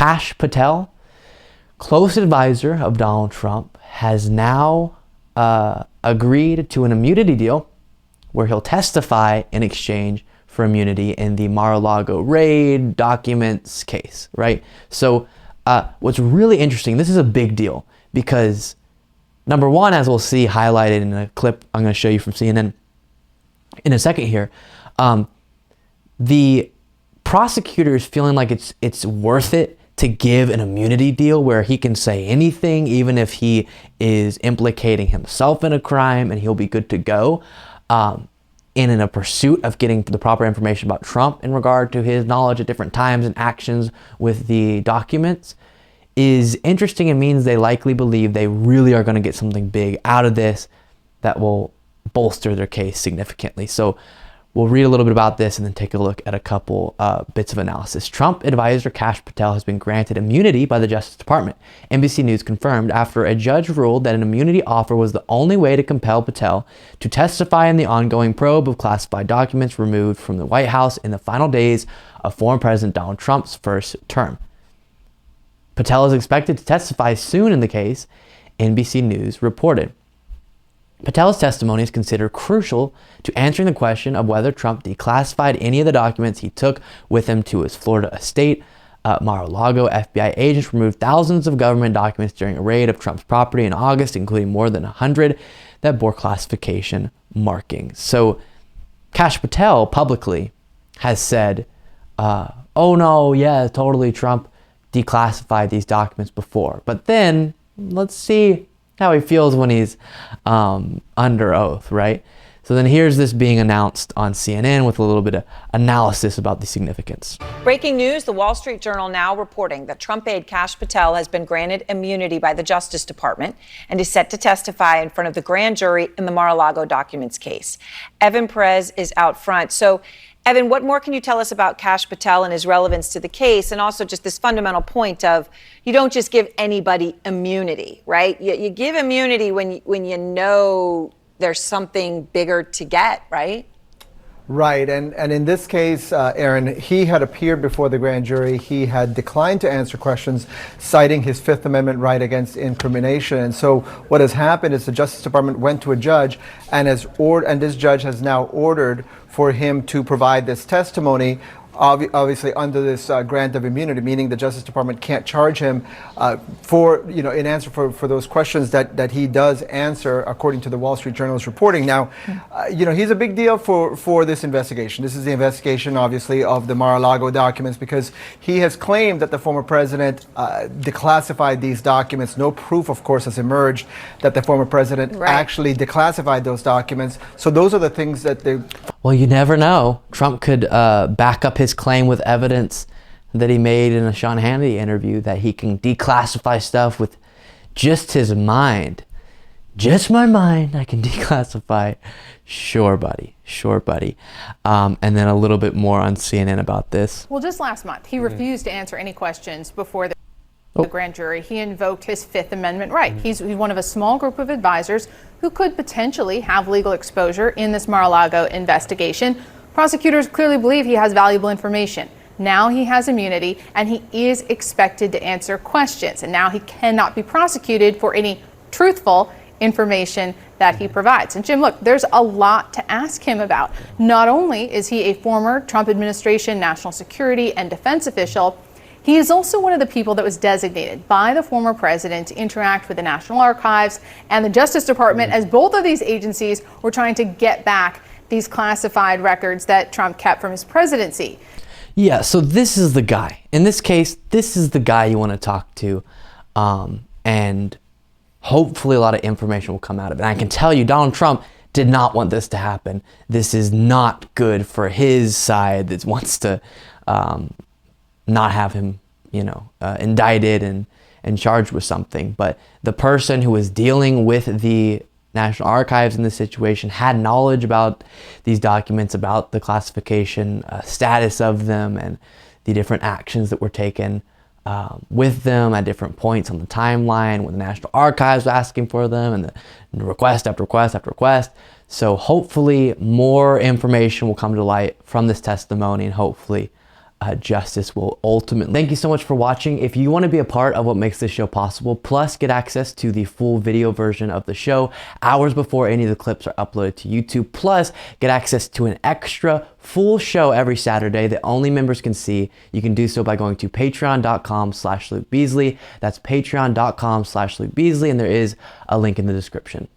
Kash Patel, close advisor of Donald Trump, has now agreed to an immunity deal where he'll testify in exchange for immunity in the Mar-A-Lago raid documents case, right? So what's really interesting, this is a big deal because number one, as we'll see highlighted in a clip I'm going to show you from CNN in a second here, the prosecutor is feeling like it's worth it to give an immunity deal where he can say anything, even if he is implicating himself in a crime, and he'll be good to go in a pursuit of getting the proper information about Trump in regard to his knowledge at different times and actions with the documents is interesting. It means they likely believe they really are going to get something big out of this that will bolster their case significantly. So we'll read a little bit about this and then take a look at a couple bits of analysis. Trump advisor Kash Patel has been granted immunity by the Justice Department. NBC News confirmed after a judge ruled that an immunity offer was the only way to compel Patel to testify in the ongoing probe of classified documents removed from the White House in the final days of former President Donald Trump's first term. Patel is expected to testify soon in the case, NBC News reported. Patel's testimony is considered crucial to answering the question of whether Trump declassified any of the documents he took with him to his Florida estate. Mar-a-Lago FBI agents removed thousands of government documents during a raid of Trump's property in August, including more than 100 that bore classification markings. So Kash Patel publicly has said, oh no, yeah, totally, Trump declassified these documents before. But then let's see how he feels when he's under oath, right? So then here's this being announced on CNN with a little bit of analysis about the significance. Breaking news, the Wall Street Journal now reporting that Trump aide Kash Patel has been granted immunity by the Justice Department and is set to testify in front of the grand jury in the Mar-a-Lago documents case. Evan Perez is out front. So Evan, what more can you tell us about Kash Patel and his relevance to the case, and also just this fundamental point of you don't just give anybody immunity, right? You give immunity when you know there's something bigger to get, right? Right, and in this case, Aaron, he had appeared before the grand jury. He had declined to answer questions, citing his Fifth Amendment right against incrimination. And so what has happened is the Justice Department went to a judge, and this judge has now ordered for him to provide this testimony, obviously under this grant of immunity, meaning the Justice Department can't charge him in answer for those questions that he does answer, according to the Wall Street Journal's reporting. Now, he's a big deal for this investigation. This is the investigation, obviously, of the Mar-a-Lago documents, because he has claimed that the former president declassified these documents. No proof, of course, has emerged that the former president actually declassified those documents. So those are the things that they... Well, you never know. Trump could back up his claim with evidence that he made in a Sean Hannity interview that he can declassify stuff with just his mind. Just my mind, I can declassify. Sure, buddy. Sure, buddy. And then a little bit more on CNN about this. Well, just last month, he refused to answer any questions before the grand jury. He invoked his Fifth Amendment right. He's one of a small group of advisors who could potentially have legal exposure in this Mar-a-Lago investigation. Prosecutors clearly believe he has valuable information. Now he has immunity, and he is expected to answer questions. And now he cannot be prosecuted for any truthful information that he provides. And Jim, look, there's a lot to ask him about. Not only is he a former Trump administration national security and defense official, he is also one of the people that was designated by the former president to interact with the National Archives and the Justice Department as both of these agencies were trying to get back these classified records that Trump kept from his presidency. Yeah, so this is the guy. In this case, this is the guy you want to talk to, and hopefully a lot of information will come out of it. And I can tell you, Donald Trump did not want this to happen. This is not good for his side that wants to not have him, indicted and charged with something. But the person who was dealing with the National Archives in this situation had knowledge about these documents, about the classification status of them, and the different actions that were taken with them at different points on the timeline when the National Archives was asking for them, and the request after request after request. So hopefully more information will come to light from this testimony, and hopefully justice will ultimately. Thank you so much for watching. If you want to be a part of what makes this show possible, plus get access to the full video version of the show hours before any of the clips are uploaded to YouTube, plus get access to an extra full show every Saturday that only members can see, you can do so by going to patreon.com/Luke Beasley. That's patreon.com/Luke Beasley, and there is a link in the description.